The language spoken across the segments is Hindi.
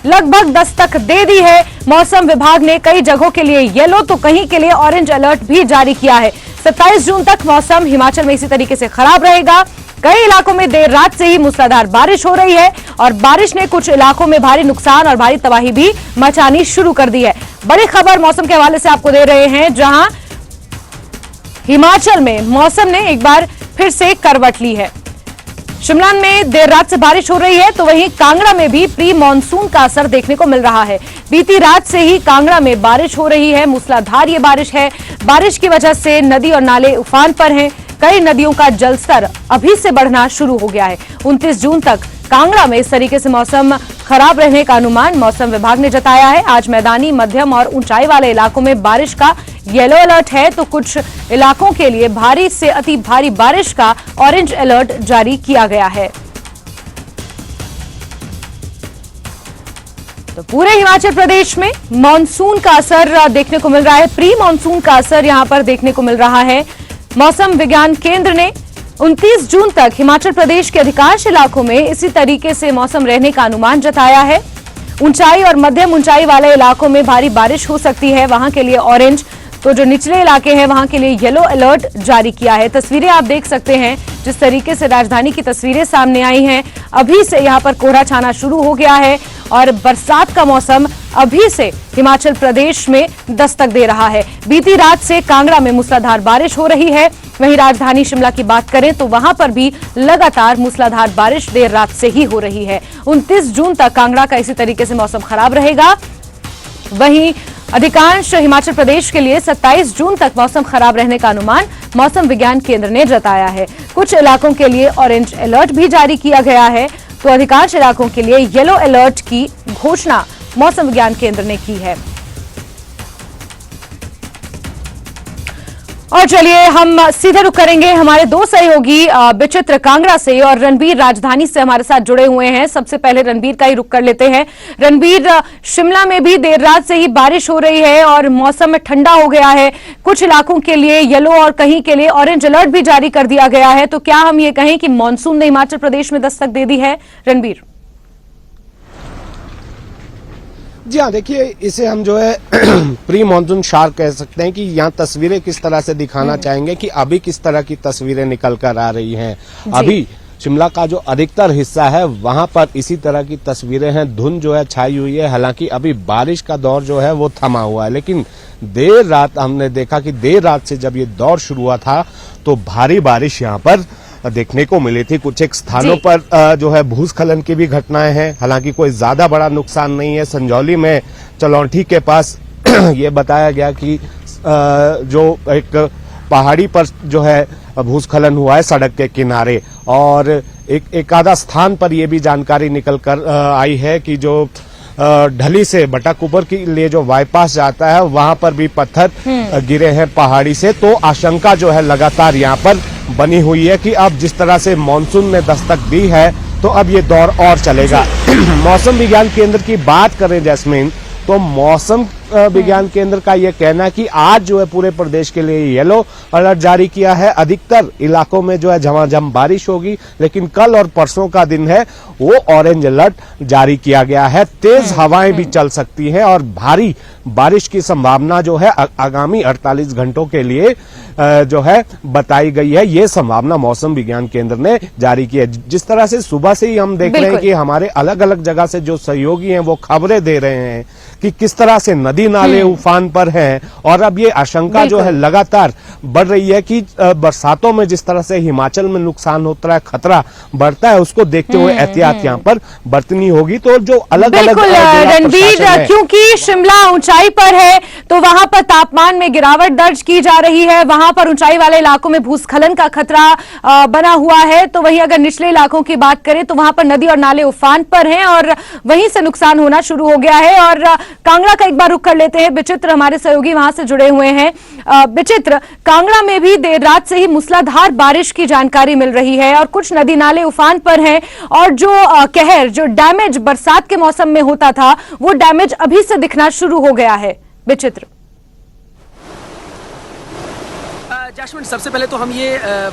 लगभग दस्तक दे दी है। मौसम विभाग ने कई जगहों के लिए येलो तो कहीं के लिए ऑरेंज अलर्ट भी जारी किया है। 27 जून तक मौसम हिमाचल में इसी तरीके से खराब रहेगा। कई इलाकों में देर रात से ही मूसलाधार बारिश हो रही है और बारिश ने कुछ इलाकों में भारी नुकसान और भारी तबाही भी मचानी शुरू कर दी है। बड़ी खबर मौसम के हवाले से आपको दे रहे हैं, जहां हिमाचल में मौसम ने एक बार फिर से करवट ली है। शिमला में देर रात से बारिश हो रही है, तो वहीं कांगड़ा में भी प्री मानसून का असर देखने को मिल रहा है। बीती रात से ही कांगड़ा में बारिश हो रही है, मूसलाधार ये बारिश है। बारिश की वजह से नदी और नाले उफान पर हैं। कई नदियों का जलस्तर अभी से बढ़ना शुरू हो गया है। 29 जून तक कांगड़ा में इस तरीके से मौसम खराब रहने का अनुमान मौसम विभाग ने जताया है। आज मैदानी, मध्यम और ऊंचाई वाले इलाकों में बारिश का येलो अलर्ट है, तो कुछ इलाकों के लिए भारी से अति भारी बारिश का ऑरेंज अलर्ट जारी किया गया है। तो पूरे हिमाचल प्रदेश में मानसून का असर देखने को मिल रहा है। प्री मानसून का असर यहां पर देखने को मिल रहा है। मौसम विज्ञान केंद्र ने 29 जून तक हिमाचल प्रदेश के अधिकांश इलाकों में इसी तरीके से मौसम रहने का अनुमान जताया है। ऊंचाई और मध्यम ऊंचाई वाले इलाकों में भारी बारिश हो सकती है, वहां के लिए ऑरेंज, तो जो निचले इलाके हैं वहां के लिए येलो अलर्ट जारी किया है। तस्वीरें आप देख सकते हैं, जिस तरीके से राजधानी की तस्वीरें सामने आई हैं। अभी से यहां पर कोहरा छाना शुरू हो गया है और बरसात का मौसम अभी से हिमाचल प्रदेश में दस्तक दे रहा है। बीती रात से कांगड़ा में मूसलाधार बारिश हो रही है। वहीं राजधानी शिमला की बात करें तो वहां पर भी लगातार मूसलाधार बारिश देर रात से ही हो रही है। 29 जून तक कांगड़ा का इसी तरीके से मौसम खराब रहेगा। वहीं अधिकांश हिमाचल प्रदेश के लिए 27 जून तक मौसम खराब रहने का अनुमान मौसम विज्ञान केंद्र ने जताया है। कुछ इलाकों के लिए ऑरेंज अलर्ट भी जारी किया गया है, तो अधिकांश इलाकों के लिए येलो अलर्ट की घोषणा मौसम विज्ञान केंद्र ने की है। और चलिए हम सीधे रुक करेंगे हमारे दो सहयोगी विचित्र कांगड़ा से और रणबीर राजधानी से हमारे साथ जुड़े हुए हैं। सबसे पहले रणबीर का ही रुक कर लेते हैं। रणबीर, शिमला में भी देर रात से ही बारिश हो रही है और मौसम में ठंडा हो गया है। कुछ इलाकों के लिए येलो और कहीं के लिए ऑरेंज अलर्ट भी जारी कर दिया गया है, तो क्या हम ये कहें कि मानसून ने हिमाचल प्रदेश में दस्तक दे दी है? रणबीर जी हाँ, देखिए इसे हम जो है प्री मानसून शार कह सकते हैं कि यहाँ तस्वीरें किस तरह से दिखाना चाहेंगे कि अभी किस तरह की तस्वीरें निकल कर आ रही हैं। अभी शिमला का जो अधिकतर हिस्सा है वहां पर इसी तरह की तस्वीरें हैं। धुंध जो है छाई हुई है, हालांकि अभी बारिश का दौर जो है वो थमा हुआ है, लेकिन देर रात हमने देखा कि देर रात से जब ये दौर शुरू हुआ था तो भारी बारिश यहाँ पर देखने को मिली थी। कुछ एक स्थानों पर जो है भूस्खलन की भी घटनाएं हैं, हालांकि कोई ज्यादा बड़ा नुकसान नहीं है। संजौली में चलौठी के पास ये बताया गया कि जो एक पहाड़ी पर जो है भूस्खलन हुआ है सड़क के किनारे, और एक आधा स्थान पर यह भी जानकारी निकल कर आई है कि जो ढली से बटाकुपर के लिए जो बाईपास जाता है वहां पर भी पत्थर गिरे हैं पहाड़ी से। तो आशंका जो है लगातार यहाँ पर बनी हुई है कि अब जिस तरह से मानसून ने दस्तक दी है तो अब ये दौर और चलेगा। मौसम विज्ञान केंद्र की बात करें जैस्मीन, तो मौसम विज्ञान केंद्र का यह कहना है कि आज जो है पूरे प्रदेश के लिए येलो अलर्ट जारी किया है। अधिकतर इलाकों में जो है झमाझम बारिश होगी, लेकिन कल और परसों का दिन है वो ऑरेंज अलर्ट जारी किया गया है। तेज हवाएं भी चल सकती हैं और भारी बारिश की संभावना जो है आगामी 48 घंटों के लिए जो है बताई गई है। ये संभावना मौसम विज्ञान केंद्र ने जारी की है। जिस तरह से सुबह से ही हम देख रहे हैं कि हमारे अलग अलग जगह से जो सहयोगी हैं वो खबरें दे रहे हैं कि किस तरह से नदी नाले उफान पर हैं, और अब ये आशंका जो है लगातार बढ़ रही है कि बरसातों में जिस तरह से हिमाचल में नुकसान होता है, खतरा बढ़ता है, उसको देखते हुए एहतियात यहाँ पर बरतनी होगी। तो जो अलग अलग रणबीर, क्योंकि शिमला ऊंचाई पर है तो वहां पर तापमान में गिरावट दर्ज की जा रही है। वहां पर ऊंचाई वाले इलाकों में भूस्खलन का खतरा बना हुआ है, तो वहीं अगर निचले इलाकों की बात करें तो वहां पर नदी और नाले उफान पर हैं और वहीं से नुकसान होना शुरू हो गया है। और कांगड़ा का एक बार रुख कर लेते हैं। विचित्र हमारे सहयोगी वहां से जुड़े हुए हैं। विचित्र, कांगड़ा में भी देर रात से ही मूसलाधार बारिश की जानकारी मिल रही है और कुछ नदी नाले उफान पर हैं, और जो कहर, जो डैमेज बरसात के मौसम में होता था वो डैमेज अभी से दिखना शुरू हो गया है। विचित्र, जैस्मिन, सबसे पहले तो हम ये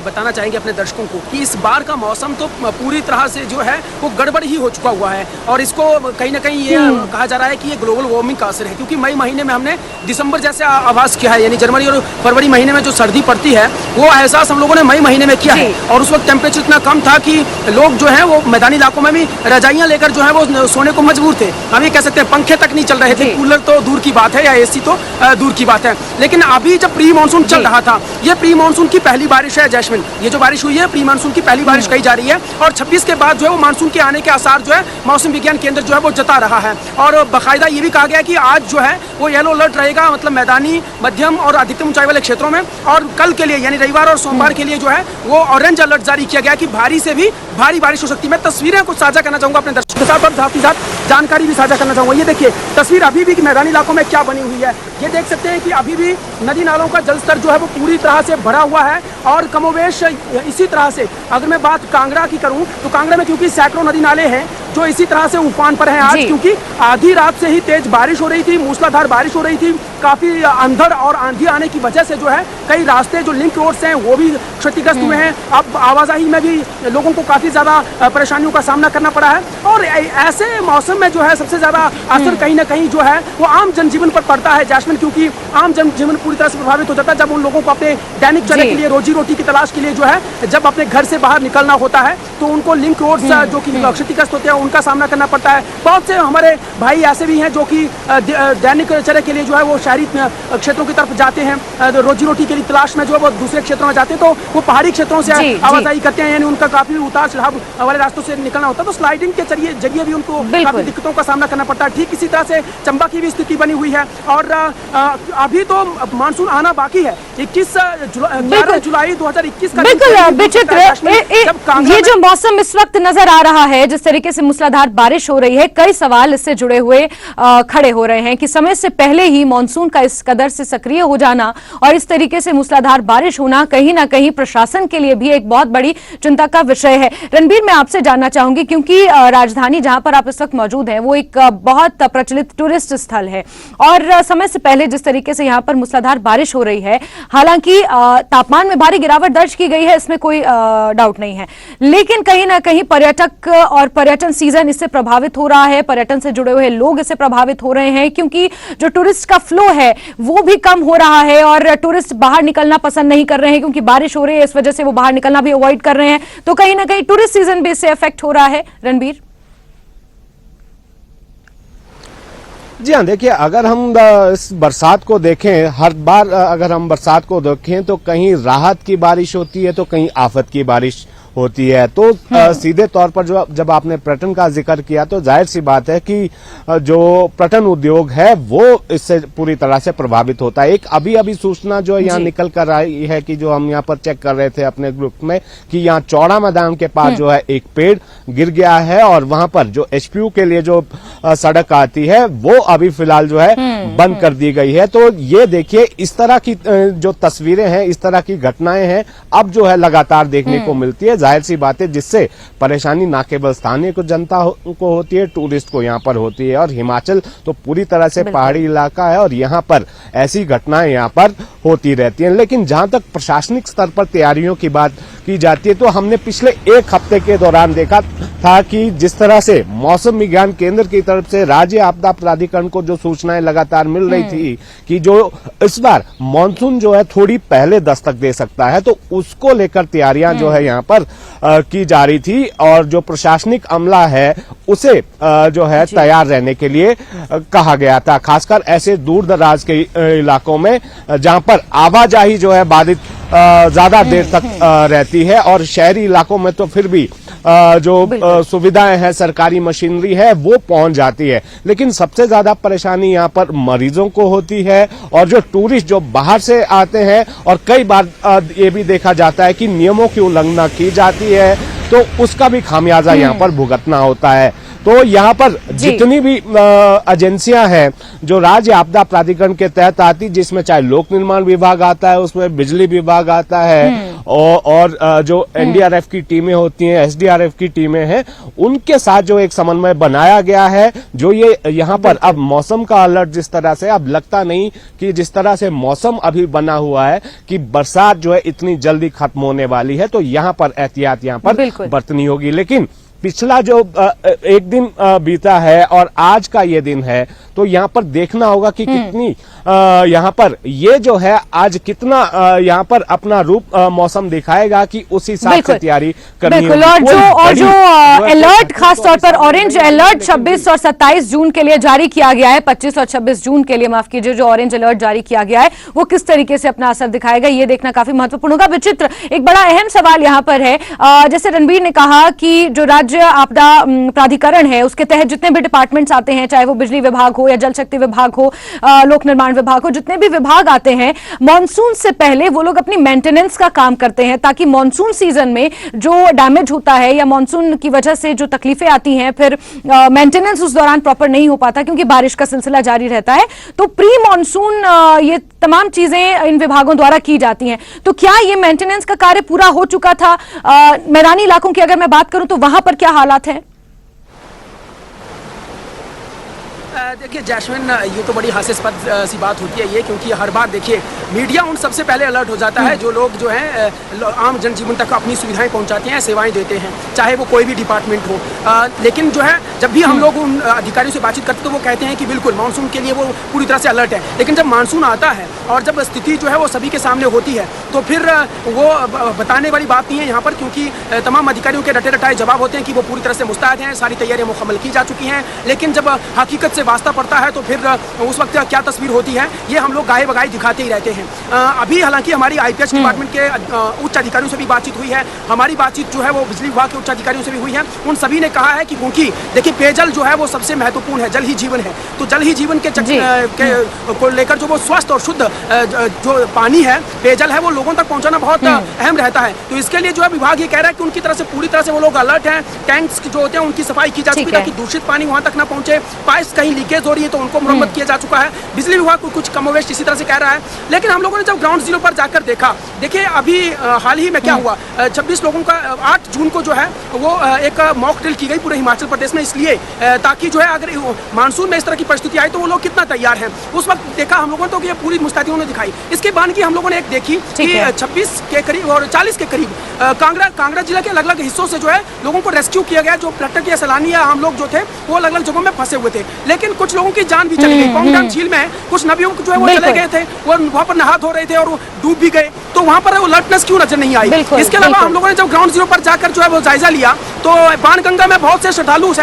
बताना चाहेंगे अपने दर्शकों को कि इस बार का मौसम तो पूरी तरह से जो है वो गड़बड़ ही हो चुका हुआ है और इसको कहीं ना कहीं ये कहा जा रहा है कि ये ग्लोबल वार्मिंग का असर है, क्योंकि मई महीने में हमने दिसंबर जैसे आभास किया है, यानी जनवरी और फरवरी महीने में जो सर्दी पड़ती है वो एहसास हम लोगों ने मई महीने में किया है और उस वक्त टेम्परेचर इतना कम था कि लोग जो है वो मैदानी इलाकों में भी रजाइयां लेकर जो है वो सोने को मजबूर थे। हम ये कह सकते हैं पंखे तक नहीं चल रहे थे, कूलर तो दूर की बात है या एसी तो दूर की बात है। लेकिन अभी जब प्री मानसून चल रहा था, ये प्री मानसून की पहली बारिश है जैस्मिन, ये जो बारिश हुई है प्री मानसून की पहली बारिश कही जा रही है और 26 के बाद जो है वो मानसून के आने के आसार जो है मौसम विज्ञान केंद्र जो है वो जता रहा है और बाकायदा ये भी कहा गया है कि आज जो है वो येलो अलर्ट रहेगा, मतलब मैदानी, मध्यम और अधिकतम ऊंचाई वाले क्षेत्रों में, और कल के लिए यानी रविवार और सोमवार के लिए जो है वो ऑरेंज अलर्ट जारी किया गया कि भारी से भी भारी बारिश हो सकती है। मैं तस्वीरें कुछ साझा करना चाहूंगा अपने दर्शकों के साथ और साथ ही साथ जानकारी भी साझा करना चाहूंगा। ये देखिए तस्वीर अभी भी मैदानी इलाकों में क्या बनी हुई है, ये देख सकते हैं कि अभी भी नदी नालों का जलस्तर जो है वो पूरी तरह से भरा हुआ है और कमोवेश इसी तरह से, अगर मैं बात कांगड़ा की करूं तो कांगड़ा में क्योंकि सैकड़ों नदी नाले हैं जो इसी तरह से उफान पर हैं आज, क्योंकि आधी रात से ही तेज बारिश हो रही थी, मूसलाधार बारिश हो रही थी, काफी अंधड़ और आंधी आने की वजह से जो है कई रास्ते जो लिंक रोड्स हैं वो भी क्षतिग्रस्त हुए हैं। अब आवाजाही में भी लोगों को काफी ज्यादा परेशानियों का सामना करना पड़ा है और ऐसे मौसम में जो है सबसे ज्यादा असर कहीं ना कहीं जो है वो आम जनजीवन पर पड़ता है जैस्मिन, क्योंकि आम जनजीवन पूरी तरह से प्रभावित हो जाता है जब उन लोगों को अपने दैनिक चर्या के लिए, रोजी रोटी की तलाश के लिए जो है जब अपने घर से बाहर निकलना होता है तो उनको लिंक रोड्स जो कि क्षतिग्रस्त होते हैं उनका सामना करना पड़ता है। बहुत से हमारे भाई ऐसे भी हैं जो कि दैनिक चर्या के लिए जो है वो शहरी क्षेत्रों की तरफ जाते हैं, रोजी रोटी के लिए तलाश में जो है वो दूसरे क्षेत्रों में जाते हैं, तो वो पहाड़ी क्षेत्रों से आवाजाही करते हैं, यानी उनका काफी उतार चढ़ाव वाले रास्तों से निकलना होता है, तो स्लाइडिंग के जरिए भी उनको काफी दिक्कतों का सामना करना पड़ता है। ठीक इसी तरह से चंबा की भी स्थिति बनी हुई है और अभी तो मानसून आना बाकी है। 11 जुलाई 2021 का बिल्कुल विचित्र ये जो मौसम इस वक्त नजर आ रहा है, जिस तरीके से मूसलाधार बारिश हो रही है, कई सवाल इससे जुड़े हुए खड़े हो रहे हैं कि समय से पहले ही मानसून का इस कदर से सक्रिय हो जाना और इस तरीके से मूसलाधार बारिश होना कहीं ना कहीं प्रशासन के लिए भी एक बहुत बड़ी चिंता का विषय है। रणबीर, मैं आपसे जानना चाहूंगी क्योंकि राजधानी जहां पर आप इस वक्त मौजूद हैं वो एक बहुत प्रचलित टूरिस्ट स्थल है और समय से पहले जिस तरीके से यहां पर मूसलाधार बारिश हो रही है, हालांकि तापमान में भारी गिरावट दर्ज की गई है, इसमें कोई डाउट नहीं है, लेकिन कहीं ना कहीं पर्यटक और पर्यटन सीजन इससे प्रभावित हो रहा है, पर्यटन से जुड़े हुए लोग इससे प्रभावित हो रहे हैं क्योंकि जो टूरिस्ट का फ्लो है वो भी कम हो रहा है और टूरिस्ट बाहर निकलना पसंद नहीं कर रहे हैं क्योंकि बारिश हो रही है, इस वजह से वो बाहर निकलना भी अवॉइड कर रहे हैं, तो कहीं ना कहीं टूरिस्ट सीजन भी इससे इफेक्ट हो रहा है। रणबीर जी हाँ, देखिए अगर हम इस बरसात को देखें, हर बार अगर हम बरसात को देखें तो कहीं राहत की बारिश होती है तो कहीं आफत की बारिश होती है, तो सीधे तौर पर जब आपने पर्यटन का जिक्र किया तो जाहिर सी बात है कि जो पर्यटन उद्योग है वो इससे पूरी तरह से प्रभावित होता है। एक अभी सूचना जो यहाँ निकल कर आई है कि जो हम यहाँ पर चेक कर रहे थे अपने ग्रुप में कि यहाँ चौड़ा मैदान के पास जो है एक पेड़ गिर गया है और वहां पर जो एचपीयू के लिए जो सड़क आती है वो अभी फिलहाल जो है बंद कर दी गई है। तो ये देखिए इस तरह की जो तस्वीरें हैं, इस तरह की घटनाएं हैं अब जो है लगातार देखने को मिलती है। जाहिर सी बात है जिससे परेशानी ना केवल स्थानीय को जनता को होती है, टूरिस्ट को यहाँ पर होती है और हिमाचल तो पूरी तरह से पहाड़ी इलाका है और यहाँ पर ऐसी घटनाएं यहाँ पर होती रहती हैं। लेकिन जहां तक प्रशासनिक स्तर पर तैयारियों की बात की जाती है तो हमने पिछले एक हफ्ते के दौरान देखा था कि जिस तरह से मौसम विज्ञान केंद्र की तरफ से राज्य आपदा प्राधिकरण को जो सूचनाएं लगातार मिल रही थी कि जो इस बार मानसून जो है थोड़ी पहले दस्तक दे सकता है, तो उसको लेकर तैयारियां जो है यहाँ पर की जा रही थी और जो प्रशासनिक अमला है उसे जो है तैयार रहने के लिए कहा गया था, खासकर ऐसे दूर दराज के इलाकों में जहां पर आवाजाही जो है बाधित ज्यादा देर तक रहती है और शहरी इलाकों में तो फिर भी जो सुविधाएं हैं, सरकारी मशीनरी है वो पहुंच जाती है। लेकिन सबसे ज्यादा परेशानी यहाँ पर मरीजों को होती है और जो टूरिस्ट जो बाहर से आते हैं और कई बार ये भी देखा जाता है कि नियमों की उल्लंघना की जाती है तो उसका भी खामियाजा यहाँ पर भुगतना होता है। तो यहाँ पर जितनी भी एजेंसियां हैं जो राज्य आपदा प्राधिकरण के तहत आती, जिसमें चाहे लोक निर्माण विभाग आता है, उसमें बिजली विभाग आता है और जो एनडीआरएफ की टीमें होती हैं, एसडीआरएफ की टीमें हैं, उनके साथ जो एक समन्वय बनाया गया है, जो ये यहाँ पर अब मौसम का अलर्ट जिस तरह से अब लगता नहीं कि जिस तरह से मौसम अभी बना हुआ है कि बरसात जो है इतनी जल्दी खत्म होने वाली है, तो यहाँ पर एहतियात यहाँ पर बरतनी होगी। लेकिन पिछला जो एक दिन बीता है और आज का ये दिन है, तो यहाँ पर देखना होगा कि कितनी यहाँ पर ये जो है आज कितना यहाँ पर अपना रूप मौसम दिखाएगा कि उस हिसाब से तैयारी करनी होगी। और जो अलर्ट खास तौर पर ऑरेंज अलर्ट 26 और 27 जून के लिए जारी किया गया है, 25 और 26 जून के लिए माफ कीजिए, जो ऑरेंज अलर्ट जारी किया गया है वो किस तरीके से अपना असर दिखाएगा, ये देखना काफी महत्वपूर्ण होगा। विचित्र, एक बड़ा अहम सवाल यहाँ पर है, जैसे रणबीर ने कहा कि जो राज्य आपदा प्राधिकरण है उसके तहत जितने भी डिपार्टमेंट्स आते हैं, चाहे वो बिजली विभाग हो या जल शक्ति विभाग हो, लोक निर्माण विभाग हो, जितने भी विभाग आते हैं, मॉनसून से पहले वो लोग अपनी मेंटेनेंस का काम करते हैं ताकि मॉनसून सीजन में जो डैमेज होता है या मॉनसून की वजह से जो तकलीफें आती हैं, फिर मेंटेनेंस उस दौरान प्रॉपर नहीं हो पाता क्योंकि बारिश का सिलसिला जारी रहता है, तो प्री मॉनसून ये तमाम चीजें इन विभागों द्वारा की जाती हैं। तो क्या ये मेंटेनेंस का कार्य पूरा हो चुका था? मैदानी इलाकों की अगर मैं बात करूं तो वहां पर क्या हालात है? देखिए जैस्मिन, ये तो बड़ी हास्यास्पद सी बात होती है ये, क्योंकि हर बार देखिए मीडिया उन सबसे पहले अलर्ट हो जाता है जो लोग जो है आम जनजीवन तक अपनी सुविधाएं पहुंचाते हैं, सेवाएं देते हैं, चाहे वो कोई भी डिपार्टमेंट हो। लेकिन जो है जब भी हम लोग उन अधिकारियों से बातचीत करते तो वो कहते हैं कि बिल्कुल मानसून के लिए वो पूरी तरह से अलर्ट है। लेकिन जब मानसून आता है और जब स्थिति जो है वो सभी के सामने होती है तो फिर वो बताने वाली बात नहीं है यहाँ पर, क्योंकि तमाम अधिकारियों के रटे रटाए जवाब होते हैं कि वो पूरी तरह से मुस्तैद हैं, सारी तैयारियां मुकम्मल की जा चुकी हैं। लेकिन जब हकीकत से वास्ता पड़ता है तो फिर उस वक्त क्या तस्वीर होती है ये हम लोग गाये बगाए दिखाते ही रहते हैं। अभी हालांकि हमारी आईपीएच डिपार्टमेंट के उच्च अधिकारियों से भी बातचीत हुई है, हमारी बातचीत जो है वो बिजली विभाग के उच्च अधिकारियों से भी हुई है। उन सभी ने कहा है कि क्योंकि देखिए पेयजल जो है वो सबसे महत्वपूर्ण है, जल ही जीवन है, तो जल ही जीवन के को लेकर जो वो स्वस्थ और शुद्ध जो पानी है, पेयजल है, वो लोगों तक पहुंचाना बहुत अहम रहता है। तो इसके लिए जो है विभाग ये कह रहा है कि उनकी तरफ से पूरी तरह से वो लोग अलर्ट हैं, टैंक्स जो होते हैं उनकी सफाई की जा चुकी है ताकि दूषित पानी वहां तक ना पहुंचे, पाइप्स कहीं लीकेज हो रही है तो उनको मुरम्मत किया जा चुका है। बिजली विभाग को कुछ कमोवेश इसी तरह से कह रहा है। लेकिन हम लोगों ने जब ग्राउंड जीरो पर जाकर देखा, देखिए अभी हाल ही में क्या हुआ, 26 लोगों का 8 जून को जो है वो एक मॉक ड्रिल की गई पूरे हिमाचल प्रदेश में, इसलिए ताकि जो है अगर मानसून में इस तरह की परिस्थिति आई तो वो लोग कितना तैयार हैं। उस वक्त देखा हम लोगों ने तो कि ये पूरी मुस्तैदी उन्होंने दिखाई। इसके बाद की हम लोगों ने एक देखी कि 26 के करीब और 40 के करीब कांगड़ा जिला के अलग अलग हिस्सों से जो है लोगों को रेस्क्यू किया गया, जो पर्यटक या सैलानी या हम लोग जो थे वो अलग अलग जगहों में फंसे हुए थे। लेकिन कुछ लोगों की जान भी चली गई। पौंगडांग झील में कुछ नदियों जो है वो चले गए थे, वो वहाँ पर नहा धो रहे थे और वो डूब भी गए, तो वहाँ पर वो अलर्टनेस क्यों नजर नहीं आई? इसके अलावा हम लोगों ने जब ग्राउंड जीरो पर जाकर जो है वो जायजा लिया तो बाणगंगा में बहुत से श्रद्धालु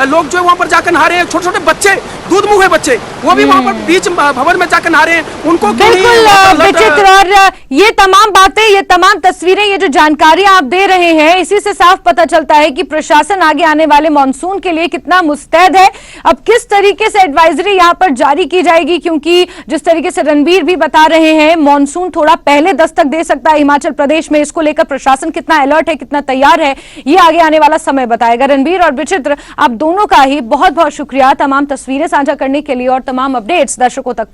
लोग जो है वहाँ पर जाकर नहा रहे हैं, छोटे छोटे बच्चे, दूध मुँह है बच्चे, वो भी वहाँ पर बीच भवन में जाकर नहा रहे हैं। उनको बिल्कुल विचित्र, और ये तमाम बातें, ये तमाम तस्वीरें, ये जो जानकारियां आप दे रहे हैं, इसी से साफ पता चलता है कि प्रशासन आगे आने वाले मॉनसून के लिए कितना मुस्तैद है। अब किस तरीके से एडवाइजरी यहाँ पर जारी की जाएगी, क्योंकि जिस तरीके से रणबीर भी बता रहे हैं मॉनसून थोड़ा पहले दस्तक दे सकता है हिमाचल प्रदेश में, इसको लेकर प्रशासन कितना अलर्ट है, कितना तैयार है, ये आगे आने वाला समय बताएगा। रणबीर और विचित्र, आप दोनों का ही बहुत बहुत शुक्रिया तमाम तस्वीरें साझा करने के लिए और तमाम अपडेट्स दर्शकों तक